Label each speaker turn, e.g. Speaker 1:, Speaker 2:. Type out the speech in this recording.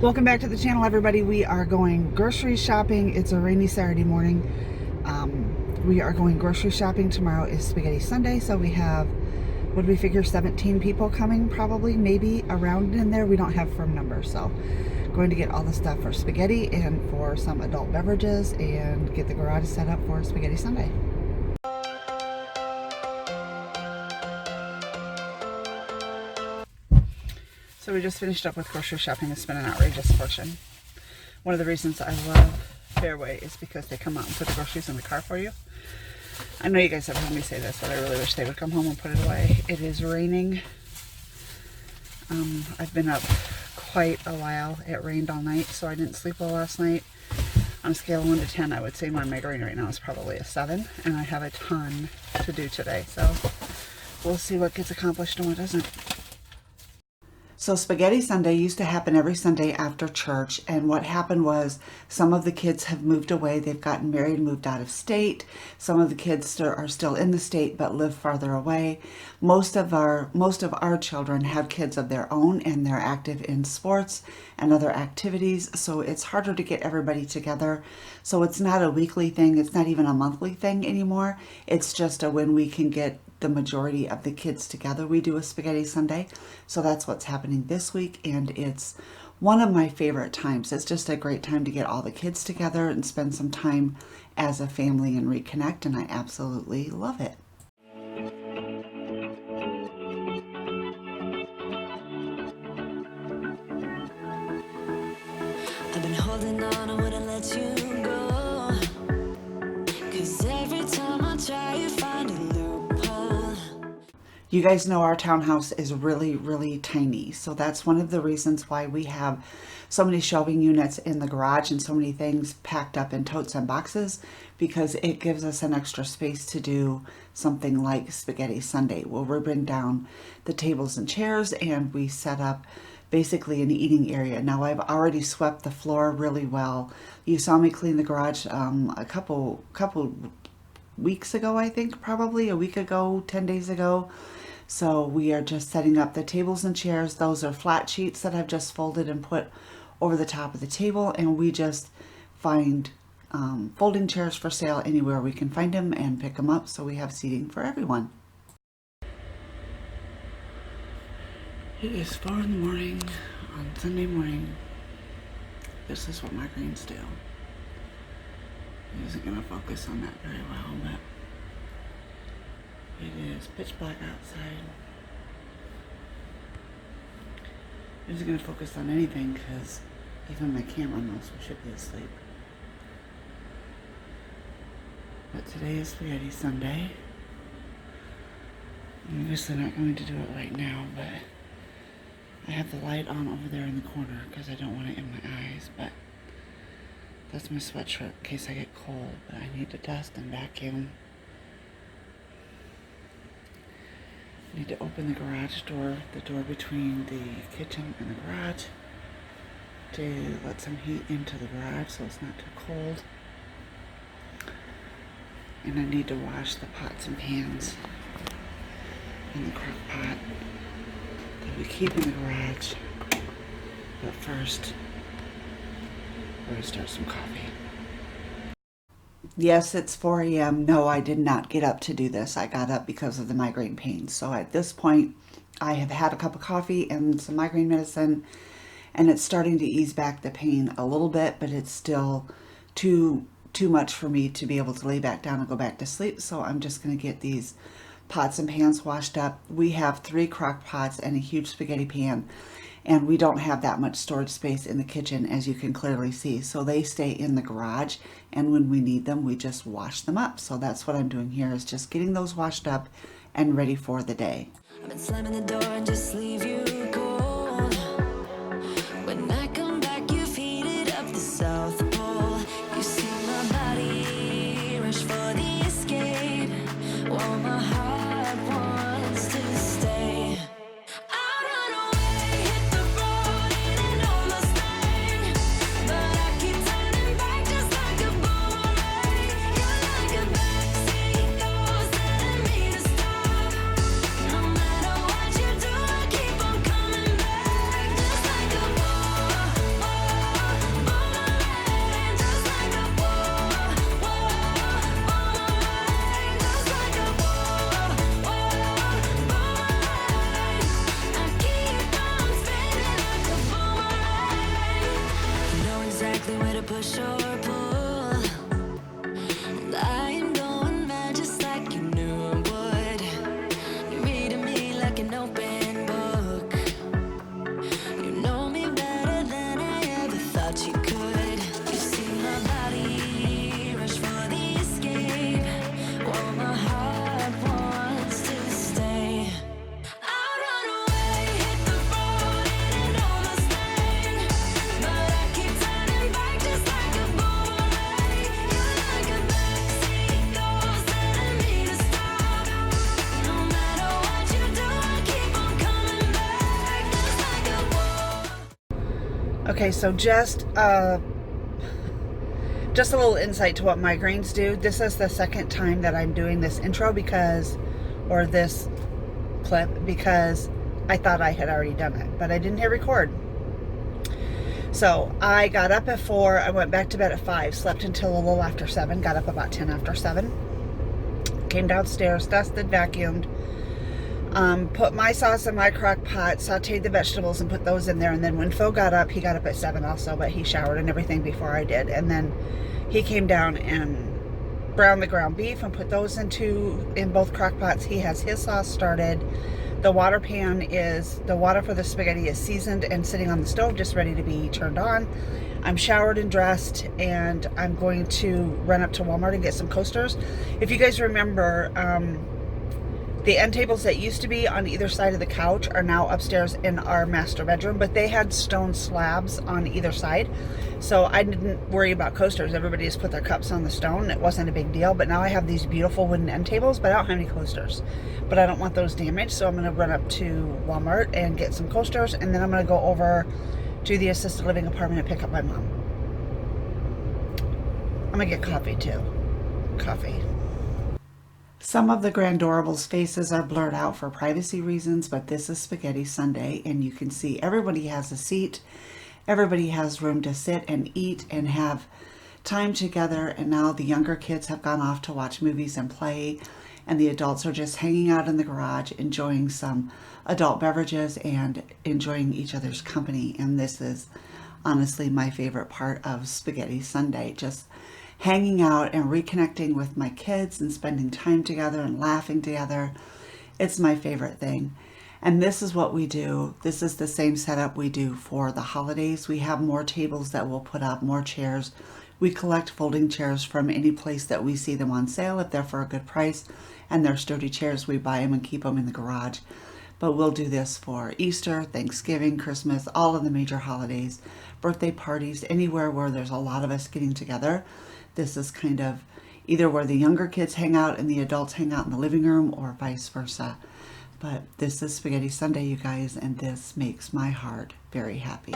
Speaker 1: Welcome back to the channel, everybody. We are going grocery shopping. It's a rainy Saturday morning. We are going grocery shopping. Tomorrow is Spaghetti Sunday, so we have, what do we figure, 17 people coming, probably, maybe around in there. We don't have firm numbers, so going to get all the stuff for spaghetti and for some adult beverages and get the garage set up for Spaghetti Sunday. So we just finished up with grocery shopping and spent an outrageous fortune. One of the reasons I love Fairway is because they come out and put the groceries in the car for you. I know you guys have heard me say this, but I really wish they would come home and put it away. It is raining. I've been up quite a while. It rained all night, so I didn't sleep well last night. On a scale of 1 to 10, I would say my migraine right now is probably a 7, and I have a ton to do today. So we'll see what gets accomplished and what doesn't. So Spaghetti Sunday used to happen every Sunday after church, and what happened was some of the kids have moved away. They've gotten married and moved out of state. Some of the kids are still in the state but live farther away. Most of our children have kids of their own, and they're active in sports and other activities, so it's harder to get everybody together. So it's not a weekly thing. It's not even a monthly thing anymore. It's just when we can get the majority of the kids together, we do a Spaghetti Sunday. So that's what's happening this week, and it's one of my favorite times. It's just a great time to get all the kids together and spend some time as a family and reconnect, and I absolutely love it.
Speaker 2: I've been holding on, I wouldn't let you go, 'cause every time I try you find a loophole.
Speaker 1: You guys know our townhouse is really, really tiny, so that's one of the reasons why we have so many shelving units in the garage and so many things packed up in totes and boxes, because it gives us an extra space to do something like Spaghetti Sunday, where we bring down the tables and chairs and we set up basically an eating area. Now I've already swept the floor really well. You saw me clean the garage a couple weeks ago, I think, probably a week ago, 10 days ago. So we are just setting up the tables and chairs. Those are flat sheets that I've just folded and put over the top of the table, and we just find folding chairs for sale anywhere we can find them and pick them up, so we have seating for everyone. It is 4 in the morning on Sunday morning. This is what migraines do. It isn't going to focus on that very well, but it is pitch black outside. It isn't going to focus on anything because even my camera knows we should be asleep. But today is Spaghetti Sunday. I'm obviously not going to do it right now, but I have the light on over there in the corner because I don't want it in my eyes, but that's my sweatshirt in case I get cold, but I need to dust and vacuum. I need to open the garage door, the door between the kitchen and the garage, to let some heat into the garage so it's not too cold. And I need to wash the pots and pans in the crock pot that we keep in the garage. But first, we're going to start some coffee. Yes, it's 4 a.m. No, I did not get up to do this. I got up because of the migraine pain. So at this point, I have had a cup of coffee and some migraine medicine, and it's starting to ease back the pain a little bit, but it's still too much for me to be able to lay back down and go back to sleep. So I'm just going to get these pots and pans washed up. We have 3 crock pots and a huge spaghetti pan, and we don't have that much storage space in the kitchen, as you can clearly see. So they stay in the garage, and when we need them, we just wash them up. So that's what I'm doing here, is just getting those washed up and ready for the day.
Speaker 2: I've been slamming the door and just leave you cold. When I come back, you've heated up the South Pole. You see my body rush for the escape, while my heart wants to stay. I run away, hit the road, and almost died, but I keep turning back just like a boomerang. You're like a backseat ghost telling me to stop. No matter what you do, I keep on coming. push or pull. And I am going mad just like you knew I would. You're reading me like an open book. You know me better than I ever thought you could. You see my body rush for the escape, while my heart wants to stay. I'd run away, hit the road in an almost lane, but I keep turning back just like a boomerang. You're like a backseat ghost telling me to stop. No matter what you do, I keep on coming back just like a wall.
Speaker 1: Okay, so just a little insight to what migraines do. This is the second time that I'm doing this intro or this clip, because I thought I had already done it, but I didn't hit record. So I got up at 4, I went back to bed at 5, slept until a little after 7, got up about 10 after 7, came downstairs, dusted, vacuumed, put my sauce in my crock pot, sauteed the vegetables and put those in there. And then when Phil got up, he got up at 7 also, but he showered and everything before I did. And then he came down and browned the ground beef and put those in both crock pots. He has his sauce started. The water for the spaghetti is seasoned and sitting on the stove, just ready to be turned on. I'm showered and dressed, and I'm going to run up to Walmart and get some coasters. If you guys remember, the end tables that used to be on either side of the couch are now upstairs in our master bedroom, but they had stone slabs on either side. So I didn't worry about coasters. Everybody just put their cups on the stone. It wasn't a big deal. But now I have these beautiful wooden end tables, but I don't have any coasters. But I don't want those damaged, so I'm going to run up to Walmart and get some coasters, and then I'm going to go over to the assisted living apartment and pick up my mom. I'm going to get coffee too. Coffee. Some of the Grandorable's faces are blurred out for privacy reasons, but this is Spaghetti Sunday, and you can see everybody has a seat. Everybody has room to sit and eat and have time together, and now the younger kids have gone off to watch movies and play, and the adults are just hanging out in the garage enjoying some adult beverages and enjoying each other's company. And this is honestly my favorite part of Spaghetti Sunday, just hanging out and reconnecting with my kids and spending time together and laughing together. It's my favorite thing. And this is what we do. This is the same setup we do for the holidays. We have more tables that we'll put up, more chairs. We collect folding chairs from any place that we see them on sale if they're for a good price and they're sturdy chairs. We buy them and keep them in the garage. But we'll do this for Easter, Thanksgiving, Christmas, all of the major holidays, birthday parties, anywhere where there's a lot of us getting together. This is kind of either where the younger kids hang out and the adults hang out in the living room, or vice versa. But this is Spaghetti Sunday, you guys, and this makes my heart very happy.